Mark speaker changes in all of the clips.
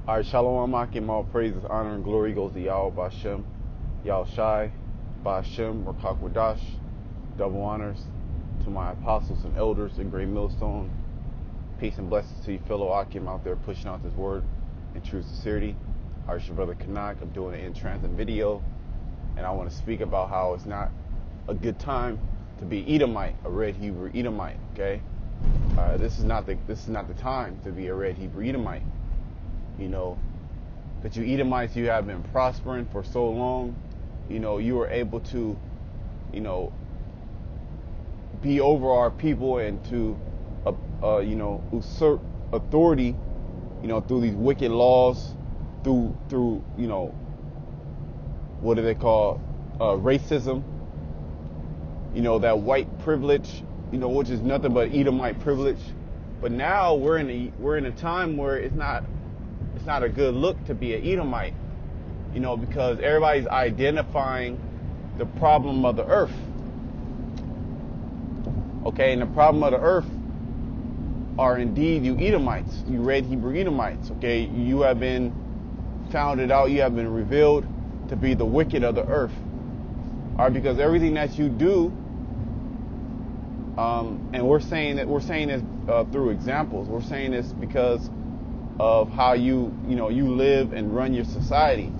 Speaker 1: All right, Shalom Akim, all praises, honor, and glory goes to Yahweh Bashem, Yahweh Shai, Bashem, Rakak Wadash. Double honors to my apostles and elders in Great Millstone. Peace and blessings to you fellow Akim out there pushing out this word in true sincerity. All right, your brother Kanak. I'm doing an in-transit video, and I want to speak about how it's not a good time to be Edomite, a red Hebrew Edomite. Okay, this is not the time to be a red Hebrew Edomite. You know, that you Edomites, you have been prospering for so long. You know, you were able to, you know, be over our people and to, you know, usurp authority, you know, through these wicked laws, through, you know, what do they call, racism. You know, that white privilege, you know, which is nothing but Edomite privilege. But now we're in a time where it's not a good look to be an Edomite, you know, because everybody's identifying the problem of the earth. Okay, and the problem of the earth are indeed you Edomites, you red Hebrew Edomites. Okay, you have been founded out, you have been revealed to be the wicked of the earth. All right, because everything that you do, and we're saying this through examples. We're saying this because of how you live and run your society.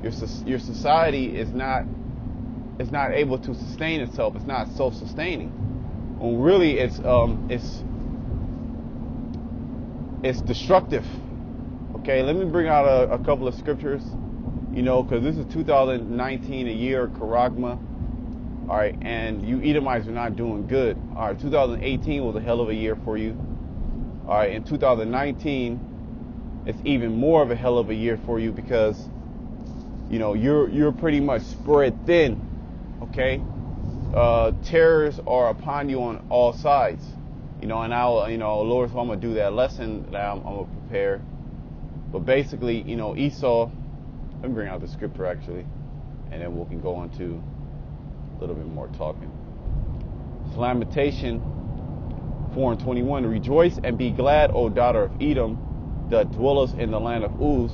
Speaker 1: Your society is not able to sustain itself. It's not self-sustaining. When really it's destructive. Okay, let me bring out a couple of scriptures. You know, because this is 2019, a year of Karagma. All right, and you Edomites are not doing good. All right, 2018 was a hell of a year for you. All right, in 2019. It's even more of a hell of a year for you because, you know, you're pretty much spread thin. Okay, terrors are upon you on all sides. You know, and Lord, so I'm gonna do that lesson that I'm gonna prepare. But basically, you know, Esau. Let me bring out the scripture actually, and then we can go into a little bit more talking. It's Lamentation 4:21. Rejoice and be glad, O daughter of Edom, that dwellest in the land of Uz.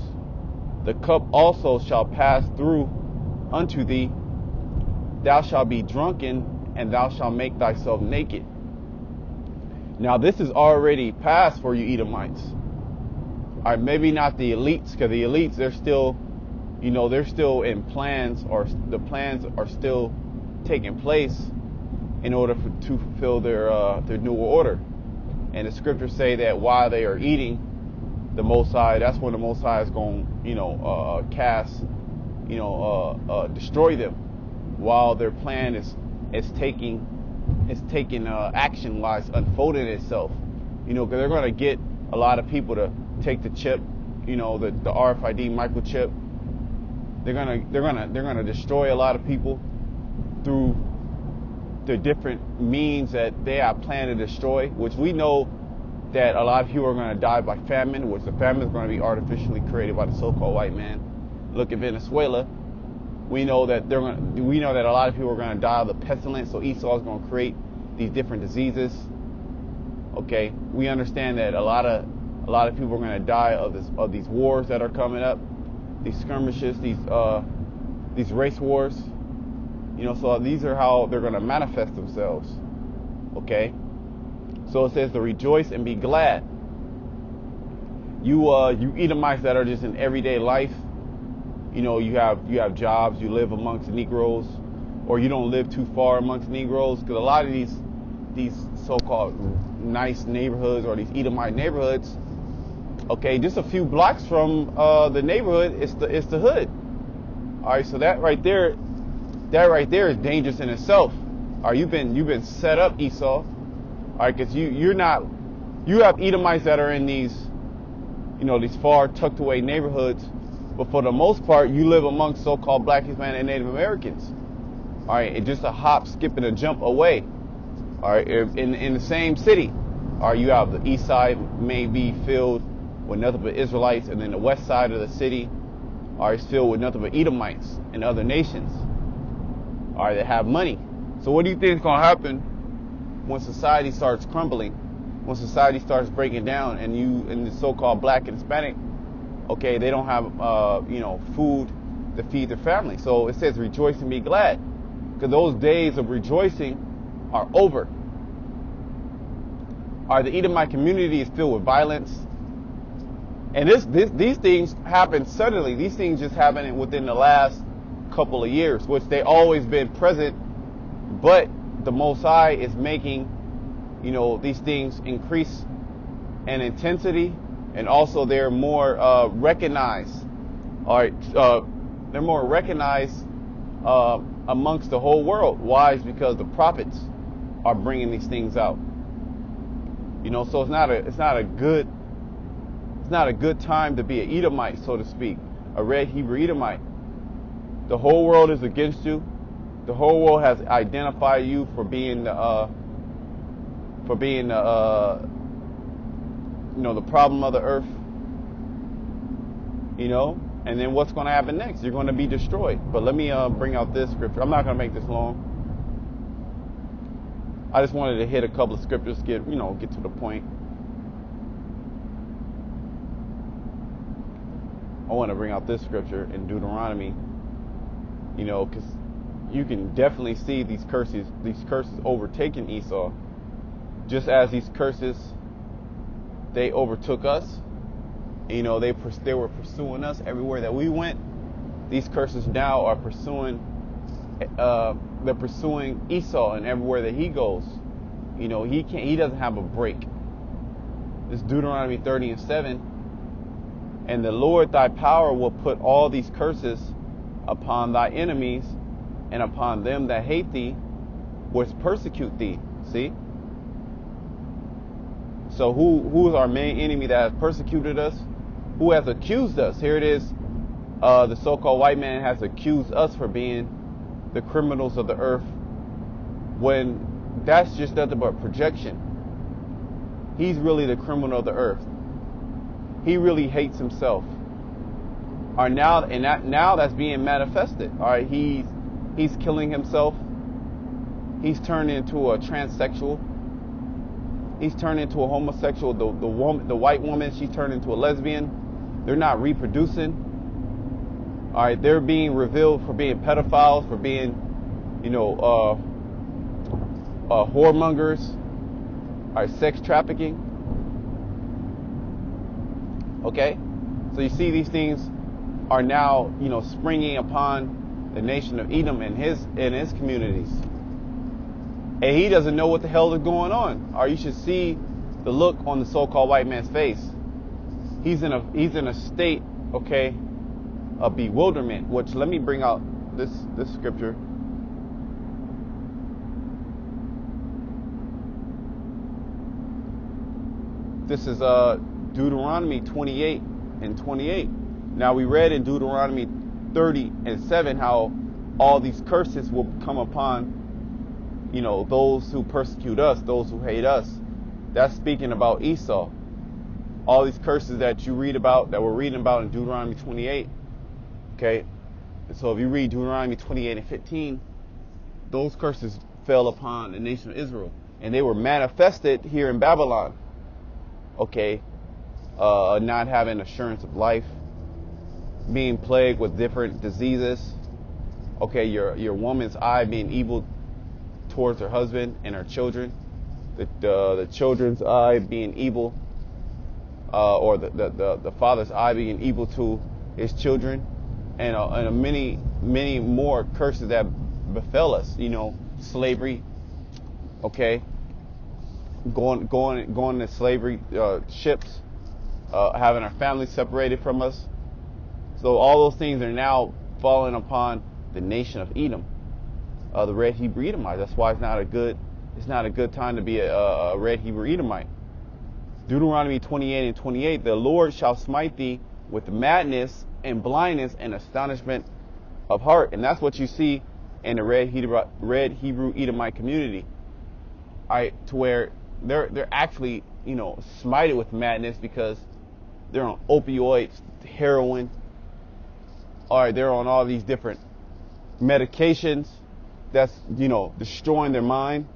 Speaker 1: The cup also shall pass through unto thee. Thou shalt be drunken, and thou shalt make thyself naked. Now this is already past for you Edomites. All right, maybe not the elites, because the elites, they're still in plans, or the plans are still taking place in order to fulfill their new order. And the scriptures say that while they are eating, the Most High, that's when the Most High is going, destroy them, while their plan is taking action while it's unfolding itself. You know, because they're going to get a lot of people to take the chip, you know, the RFID microchip. They're gonna destroy a lot of people through the different means that they have planned to destroy, which we know that a lot of people are going to die by famine, which the famine is going to be artificially created by the so-called white man. Look at Venezuela. We know that a lot of people are going to die of the pestilence. So Esau is going to create these different diseases. Okay, we understand that a lot of people are going to die of these wars that are coming up, these skirmishes, these race wars. You know, so these are how they're going to manifest themselves. Okay. So it says to rejoice and be glad. You Edomites that are just in everyday life, you know, you have jobs, you live amongst Negroes, or you don't live too far amongst Negroes, because a lot of these so-called nice neighborhoods or these Edomite neighborhoods, okay, just a few blocks from the neighborhood, it's the hood. All right, so that right there is dangerous in itself. All right, you've been set up, Esau. All right, because you have Edomites that are in these far tucked away neighborhoods, but for the most part, you live amongst so-called Black, Hispanic, and Native Americans. All right, it's just a hop, skip, and a jump away. All right, in the same city. All right, you have the east side may be filled with nothing but Israelites, and then the west side of the city, all right, is filled with nothing but Edomites and other nations. All right, that have money. So what do you think is going to happen when society starts crumbling, when society starts breaking down, and the so-called Black and Hispanic Okay, they don't have food to feed their family. So it says rejoice and be glad, because those days of rejoicing are over. The Edomite community is filled with violence, and these things happen suddenly. These things just happen within the last couple of years, which they always been present, but the Most High is making these things increase in intensity, and also they're more recognized. All right, they're more recognized amongst the whole world. Why? It's because the prophets are bringing these things out. So it's not a good time to be an Edomite, so to speak, a red Hebrew Edomite. The whole world is against you. The whole world has identified you for being the problem of the earth. And then what's going to happen next? You're going to be destroyed. But let me bring out this scripture. I'm not going to make this long. I just wanted to hit a couple of scriptures, get to the point. I want to bring out this scripture in Deuteronomy, because you can definitely see these curses overtaking Esau, just as these curses, they overtook us. They were pursuing us everywhere that we went. These curses now are pursuing Esau, and everywhere that he goes. He doesn't have a break. It's Deuteronomy 30:7. And the Lord thy power will put all these curses upon thy enemies and upon them that hate thee, which persecute thee. See? So who is our main enemy that has persecuted us? Who has accused us? Here it is. The so-called white man has accused us for being the criminals of the earth, when that's just nothing but projection. He's really the criminal of the earth. He really hates himself. Now that's being manifested. All right, he's killing himself. He's turned into a transsexual. He's turned into a homosexual. The white woman, she's turned into a lesbian. They're not reproducing. All right, they're being revealed for being pedophiles, for being, whoremongers, all right, sex trafficking. Okay, so you see these things are now, springing upon the nation of Edom and his communities, and he doesn't know what the hell is going on. Or you should see the look on the so-called white man's face. He's in a state, okay, of bewilderment. Which, let me bring out this scripture. This is Deuteronomy 28:28. Now, we read in Deuteronomy 30:7 how all these curses will come upon, those who persecute us, those who hate us. That's speaking about Esau. All these curses that you read about, that we're reading about in Deuteronomy 28. Okay, so if you read Deuteronomy 28:15, those curses fell upon the nation of Israel, and they were manifested here in Babylon. Okay, not having assurance of life, being plagued with different diseases. Okay, your woman's eye being evil towards her husband and her children, the children's eye being evil, or the father's eye being evil to his children, and many more curses that befell us. Slavery. Okay, going to slavery ships, having our families separated from us. So all those things are now falling upon the nation of Edom, the red Hebrew Edomite. That's why it's not a good time to be a red Hebrew Edomite. Deuteronomy 28:28, the Lord shall smite thee with madness and blindness and astonishment of heart. And that's what you see in the red Hebrew Edomite community. All right, to where they're actually, smited with madness because they're on opioids, heroin. All right, they're on all these different medications that's, destroying their mind.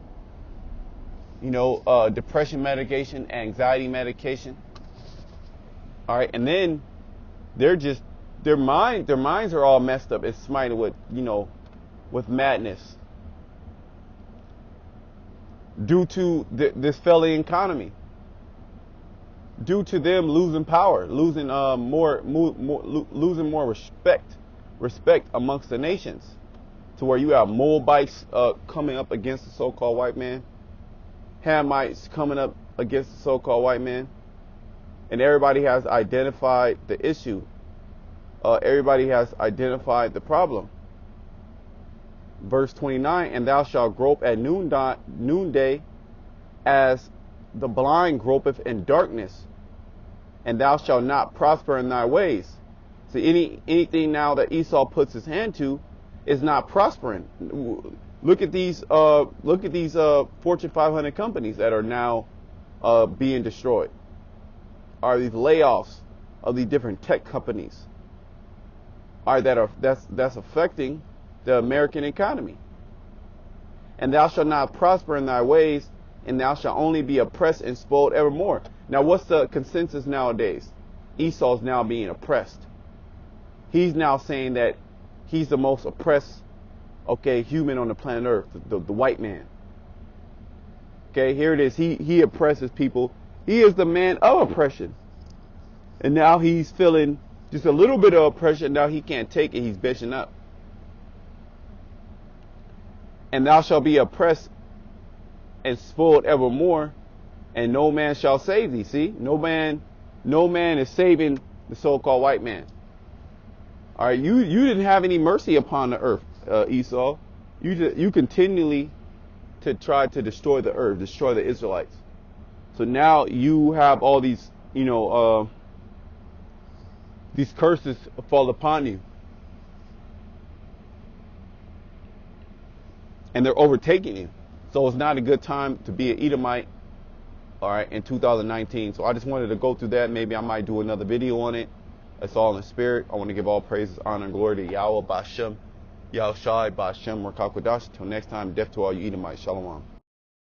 Speaker 1: Depression medication, anxiety medication. All right, and then they're just their minds are all messed up. It's smited with, you know, with madness due to this failing economy, due to them losing power, losing losing more respect amongst the nations, to where you have Moabites coming up against the so-called white man, Hamites coming up against the so-called white man, and everybody has identified the issue. Everybody has identified the problem. Verse 29, and thou shalt grope at noonday as the blind gropeth in darkness, and thou shalt not prosper in thy ways. So anything now that Esau puts his hand to is not prospering. Look at these Fortune 500 companies that are now being destroyed. Are these layoffs of these different tech companies? That's affecting the American economy. And thou shalt not prosper in thy ways, and thou shalt only be oppressed and spoiled evermore. Now, what's the consensus nowadays? Esau's now being oppressed. He's now saying that he's the most oppressed, human on the planet Earth, the white man. Okay, here it is. He oppresses people. He is the man of oppression. And now he's feeling just a little bit of oppression. Now he can't take it. He's bitching up. And thou shalt be oppressed and spoiled evermore, and no man shall save thee. See, no man is saving the so-called white man. All right, you didn't have any mercy upon the earth, Esau. You continually to try to destroy the earth, destroy the Israelites. So now you have all these, these curses fall upon you. And they're overtaking you. So it's not a good time to be an Edomite, all right, in 2019. So I just wanted to go through that. Maybe I might do another video on it. It's all in the spirit. I want to give all praises, honor, and glory to Yahweh, Bashem, Yahushai, Bashem, Rakakwadash. Till next time, death to all you Edomites. Shalom.